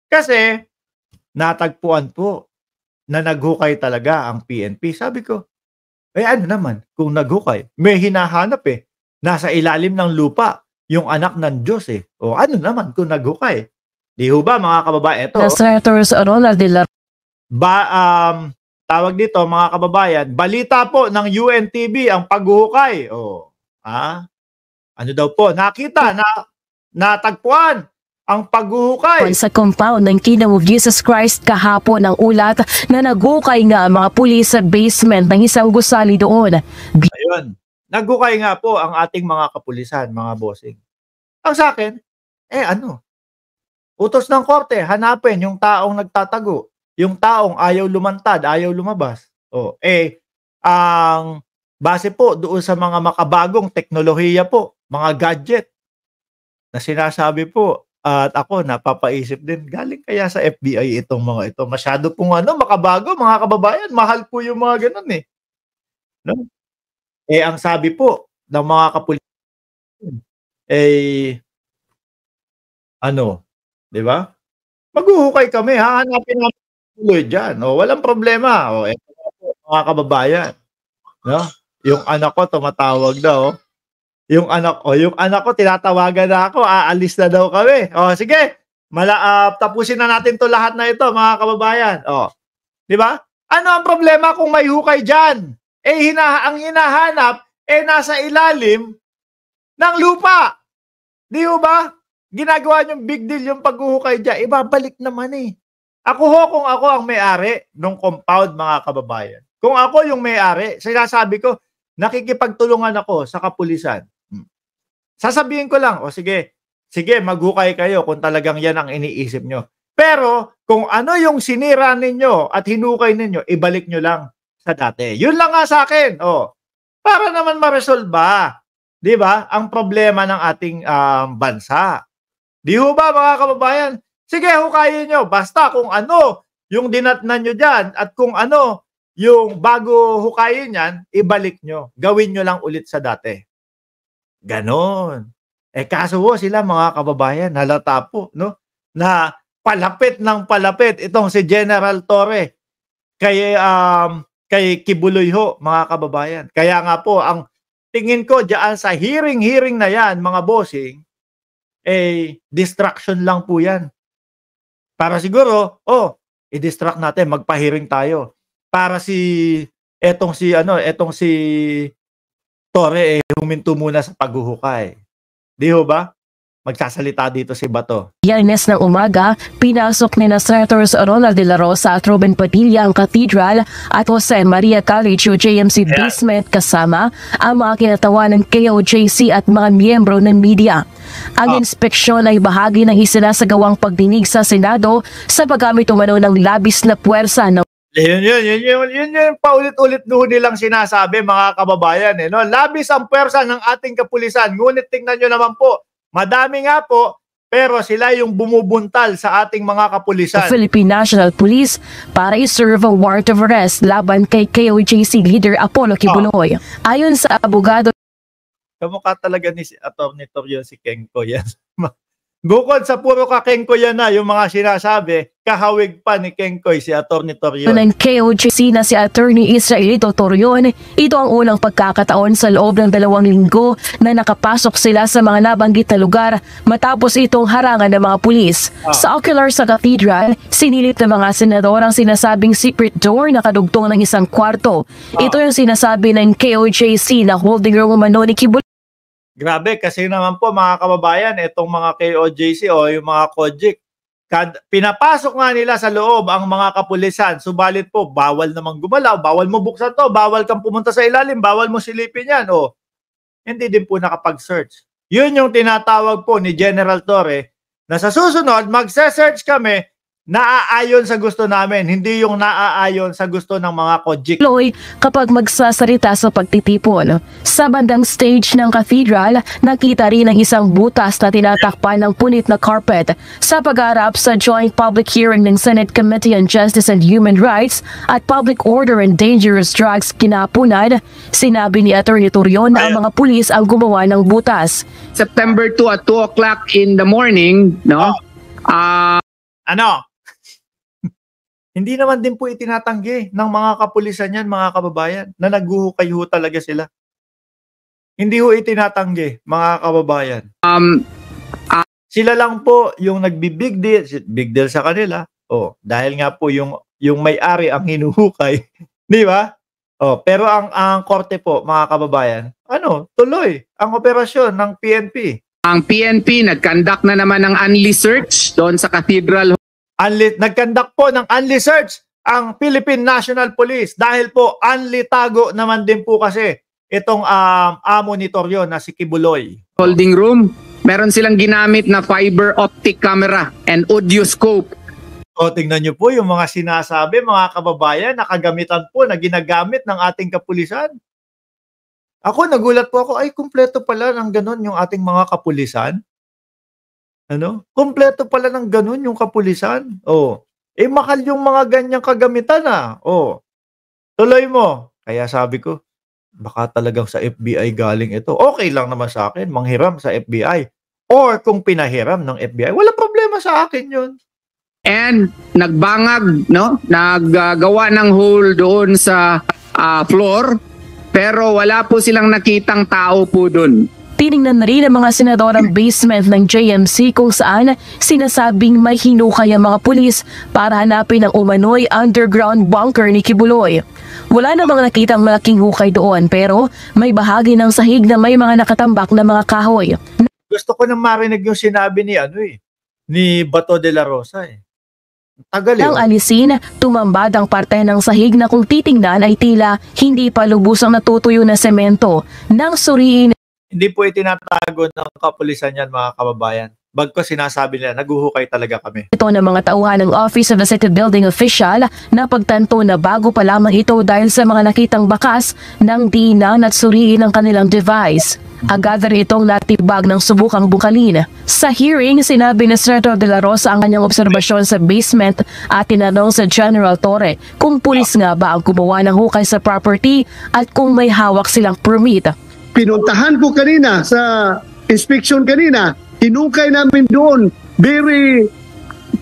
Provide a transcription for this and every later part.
Kasi natagpuan po na naghukay talaga ang PNP. Sabi ko, ano naman kung naghukay? May hinahanap nasa ilalim ng lupa yung anak ng Diyos O ano naman kung naghukay? Di ho ba mga kababayan? Ito. Senators Ronald de la tawag dito mga kababayan, balita po ng UNTV ang paghuhukay. Ano daw po? Nakita na natagpuan ang paghuhukay sa compound ng Kingdom of Jesus Christ kahapon ng ulat na naghukay nga ang mga pulis sa basement ng isang gusali doon. Ayun. Naghukay nga po ang ating mga kapulisan, mga bossing. Ang sa akin, utos ng korte, hanapin yung taong nagtatago. Yung taong ayaw lumantad, ayaw lumabas. Ang base po doon sa mga makabagong teknolohiya po, mga gadget na sinasabi po, at ako napapaisip din, galing kaya sa FBI itong mga ito. Masyado pong makabago mga kababayan. Mahal po yung mga ganun No? Ang sabi po ng mga kapulisan, di ba? Maghuhukay kami, hahanapin namin tuloy dyan. Walang problema. Ito na po, mga kababayan. No? Yung anak ko tumatawag daw. Yung anak ko tinatawagan na ako, aalis na daw kami. Sige. Tapusin na natin 'to lahat na ito, mga kababayan. Di ba? Ano ang problema kung may hukay diyan? Ang hinahanap nasa ilalim ng lupa. Di ba? Ginagawa niyong big deal yung paghuhukay diyan. Ibabalik naman kung ako ang may-ari ng compound, mga kababayan. Kung ako yung may-ari, sinasabi ko, nakikipagtulungan ako sa kapulisan. Sasabihin ko lang, sige, maghukay kayo kung talagang yan ang iniisip nyo. Pero, kung ano yung sinira ninyo at hinukay ninyo, ibalik nyo lang sa dati. Yun lang nga sa akin. Para naman ma-resolve di ba, ang problema ng ating bansa. Di ho ba, mga kababayan? Sige, hukayin nyo. Basta kung ano yung dinatnan nyo dyan at kung ano yung bago hukayin yan, ibalik nyo. Gawin nyo lang ulit sa dati. Ganon. Kaso sila, mga kababayan, halata po, na palapit ng palapit itong si General Torre kay Kibuloy ho, mga kababayan. Kaya nga po, ang tingin ko diyan sa hearing na yan, mga bossing, distraction lang po yan. Para siguro, i-distract natin, magpa-hearing tayo. Para etong si Torre huminto muna sa paghuhukay. Di ho ba? Magsasalita dito si Bato. Biyernes ng umaga, pinasok ni Senators Ronald de la Rosa at Robin Padilla ang Cathedral at Jose Maria College o JMC basement kasama ang mga kinatawan ng KOJC at mga miyembro ng media. Ang inspeksyon ay bahagi ng isinasagawang pagdinig sa Senado sa paggamit umano ng labis na puwersa ng Yun paulit-ulit nilang sinasabi, mga kababayan. Labis ang puwersa ng ating kapulisan. Ngunit tingnan nyo naman po, madami nga po, pero sila yung bumubuntal sa ating mga kapulisan. Philippine National Police para i-serve a warrant of arrest laban kay KOJC leader Apollo Kibuloy. Ayon sa abogado, kamukha talaga ni Atty. Torion si Kengko yan. Bukod sa puro kakengko yan yung mga sinasabi, kahawig pa ni Kengkoy si Atty. Torion. Ng KOJC na si Attorney Israelito Torion, ito ang unang pagkakataon sa loob ng 2 linggo na nakapasok sila sa mga nabanggit na lugar matapos itong harangan ng mga pulis. Sa ocular sa Cathedral, sinilip ng mga senador ang sinasabing secret door na kadugtong ng isang kwarto. Ito yung sinasabi ng KOJC na holding room umano ni Kibuloy. Grabe, kasi naman po, mga kababayan, itong mga KOJC yung mga Kojik, pinapasok nga nila sa loob ang mga kapulisan, subalit po, bawal namang gumalaw, bawal mo buksan to, bawal kang pumunta sa ilalim, bawal mo silipin yan. Hindi din po nakapag-search. Yun yung tinatawag po ni General Torre na sa susunod, magse-search kami naaayon sa gusto namin, hindi yung naaayon sa gusto ng mga Kojik. Kapag magsasalita sa pagtitipon, sa bandang stage ng Cathedral, nakita rin ang isang butas na tinatakpan ng punit na carpet. Sa pag-aarap sa joint public hearing ng Senate Committee on Justice and Human Rights at Public Order and Dangerous Drugs kinahaponan, sinabi ni Atty. Torion na ang mga pulis ang gumawa ng butas. September 2 at 2 o'clock in the morning, Ano? Hindi naman din po itinatanggi ng mga kapulisan yan, mga kababayan, na naghuhukay ho talaga sila. Hindi ho itinatanggi, mga kababayan. Sila lang po yung nagbibig deal, big deal sa kanila. Oh, dahil nga po yung may-ari ang hinuhukay, di ba? Oh, pero ang korte po, mga kababayan, tuloy ang operasyon ng PNP. Ang PNP nag-conduct na naman ng unli search doon sa Cathedral. Nag-conduct po ng unli search ang Philippine National Police dahil po unli tago naman din po kasi itong amo ni Torreon na si Kibuloy. Holding room. Meron silang ginamit na fiber optic camera and audioscope. O, tingnan nyo po yung mga sinasabi, mga kababayan, na kagamitan po na ginagamit ng ating kapulisan. Ako, nagulat po ako, ay, kumpleto pala ng ganun yung ating mga kapulisan. Kumpleto pala ng ganun yung kapulisan. Oh, mahal yung mga ganyang kagamitan Oh, tuloy mo. Kaya sabi ko, baka talagang sa FBI galing ito. Okay lang naman sa akin, manghiram sa FBI. Or kung pinahiram ng FBI, wala problema sa akin yun. And nagbangag, naggawa ng hole doon sa floor, pero wala po silang nakitang tao po doon. Tiningnan na rin ng mga senador ang basement ng JMC kung saan sinasabing may hinukay ang mga pulis para hanapin ang umano'y underground bunker ni Kibuloy. Wala namang nakitang malaking hukay doon pero may bahagi ng sahig na may mga nakatambak na mga kahoy. Gusto ko nang marinig yung sinabi ni Bato de la Rosa Tagal Nang alisin, tumambad ang parte ng sahig na kung titingnan ay tila hindi pa lubusang natutuyo na semento. Nang suriin, hindi po itinatago ng kapulisan yan, mga kababayan. Bagkus sinasabi nila, naguhukay talaga kami. Ito ng mga tauhan ng Office of the City Building Official na pagtanto na bago pa lamang ito dahil sa mga nakitang bakas ng diinan at suriin ng kanilang device. Agad rin itong natibag ng subukang bukalin. Sa hearing, sinabi ni Senator De La Rosa ang kanyang obserbasyon sa basement at tinanong sa General Torre kung pulis nga ba ang gumawa ng hukay sa property at kung may hawak silang permit. Pinuntahan ko kanina sa inspection kanina, hinukay namin doon. Very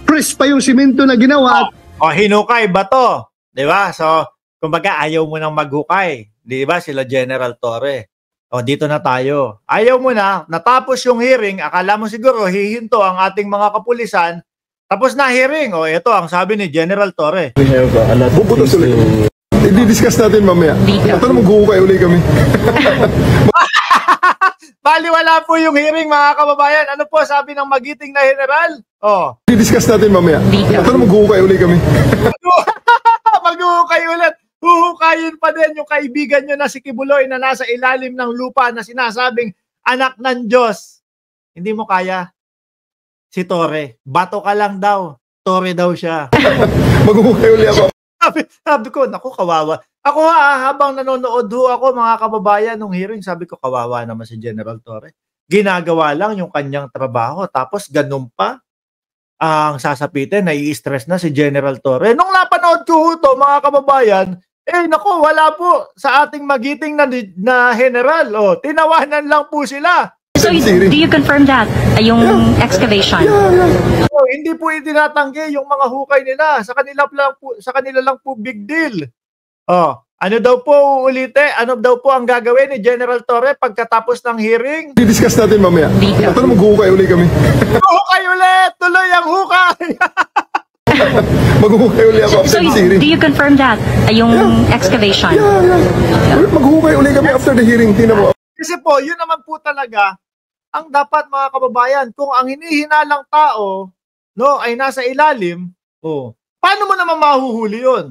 crisp pa yung simento na ginawa. Hinukay, bato. Diba? So, kumbaga ayaw mo nang maghukay. Diba? Sila General Torre. Dito na tayo. Ayaw mo na, natapos yung hearing, akala mo siguro hihinto ang ating mga kapulisan, tapos na hearing. Ito ang sabi ni General Torre. Bubutos ulit. I-discuss natin mamaya. Ito na maghuhukay ulit kami. Baliwala po yung hearing, mga kababayan. Ano po sabi ng magiting na general? I-discuss natin mamaya. Ito na maghuhukay ulit kami. Maghuhukay ulit. Huhukayin pa din yung kaibigan nyo na si Kibuloy na nasa ilalim ng lupa na sinasabing anak ng Diyos. Hindi mo kaya. Si Torre. Bato ka lang daw. Torre daw siya. Maghuhukay ulit ako. Sabi ko, naku, kawawa. Ako habang nanonood ako, mga kababayan, nung hearing, sabi ko, kawawa naman si General Torre. Ginagawa lang yung kanyang trabaho. Tapos ganun pa ang sasapitin, nai-stress na si General Torre. Nung napanood ko ito, mga kababayan, naku, wala po sa ating magiting na general. Tinawanan lang po sila. So do you confirm that? Yung excavation? Hindi po itinatanggi yung mga hukay nila. Sa kanila lang po big deal. Ano daw po ulite? Ano daw po ang gagawin ni General Torre pagkatapos ng hearing? I-discuss natin mamaya. Ito na maghuhukay ulit kami. Hukay ulit! Tuloy ang hukay! Maghuhukay ulit ako So after the hearing. do you confirm that? Yung excavation? Maghuhukay ulit kami after the hearing. Tingnan mo. Kasi po, yun naman po talaga ang dapat, mga kababayan. Kung ang hinihinalang tao ay nasa ilalim, paano mo naman mahuhuli yun?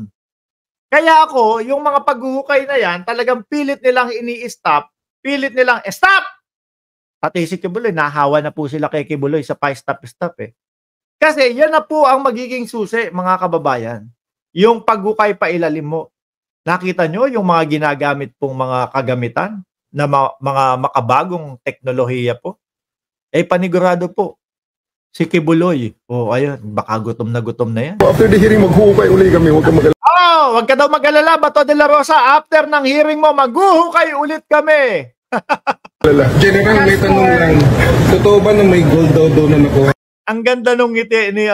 Kaya ako, yung mga paghuhukay na yan, talagang pilit nilang ini-stop, pilit nilang, stop! Pati si Kibuloy, nahawa na po sila kay Kibuloy sa pa-stop-stop Kasi yan na po ang magiging susi, mga kababayan. Yung paghukay pa ilalim mo. Nakita nyo yung mga ginagamit pong mga kagamitan na mga makabagong teknolohiya po? Panigurado po. Si Kibuloy. Ayun, baka gutom na yan. After the hearing, maghuhukay ulit kami. Huwag ka mag-alala. Huwag ka daw mag-alala, Bato de la Rosa. After ng hearing mo, maghuhukay ulit kami. General, may tanong lang. Totoo ba na may gold daw na nakuha? Ang ganda nung ngiti ni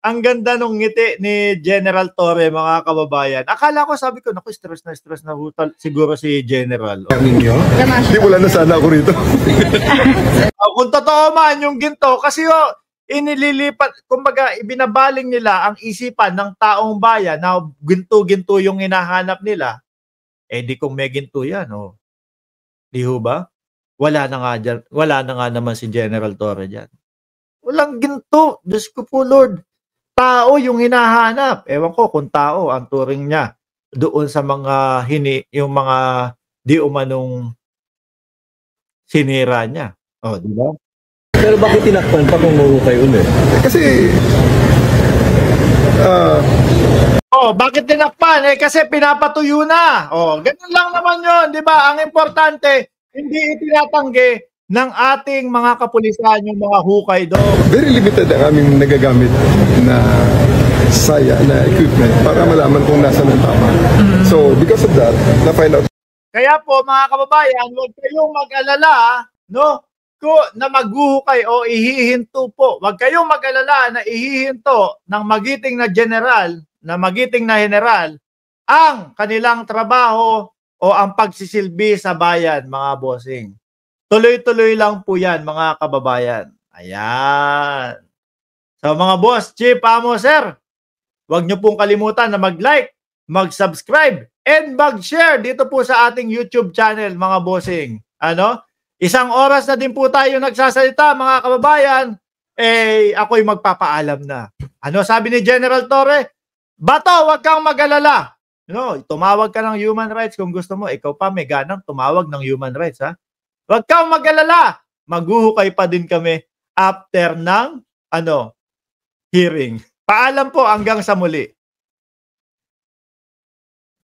ang ganda nung ngiti ni General Torre, mga kababayan. Akala ko, sabi ko, naku, stress na hutal siguro si General. Ninyo? Hindi, wala na sana ako rito. Kung totoo man yung ginto, kasi inililipat, kumbaga, ibinabaling nila ang isipan ng taong bayan na ginto-ginto yung hinahanap nila. Di kung may ginto yan, di ho ba? Wala na nga naman si General Torre dyan. Walang ginto. Diyos ko po, Lord. Tao yung hinahanap. Ewan ko kung tao ang turing niya doon sa mga yung mga di umanong sinira niya. Di ba? Pero bakit tinakpan pa kung mahuhukay ulit? Kasi, bakit tinakpan? Kasi pinapatuyo na. Ganun lang naman yun, di ba? Ang importante, hindi itinatanggi ng ating mga kapulisan yung mga hukay doon. very limited ang aming nagagamit na saya, na equipment para malaman kung nasa ng tama. So, because of that, na-find out. Kaya po, mga kababayan, huwag kayong mag-alala, na maghuhukay o ihihinto po. Huwag kayong mag-alala na ihihinto ng magiting na general, ang kanilang trabaho o ang pagsisilbi sa bayan, mga bossing. Tuloy-tuloy lang po yan, mga kababayan. Ayan. So, mga boss, chief, amo, sir, huwag nyo pong kalimutan na mag-like, mag-subscribe, and mag-share dito po sa ating YouTube channel, mga bossing. Isang oras na din po tayo nagsasalita, mga kababayan, ako'y magpapaalam na. Sabi ni General Torre? Bato, huwag kang mag-alala. Tumawag ka ng human rights kung gusto mo. Ikaw pa may ganang tumawag ng human rights, ha? Huwag kang mag-alala. Maghuhukay pa din kami after ng hearing. Paalam po, hanggang sa muli.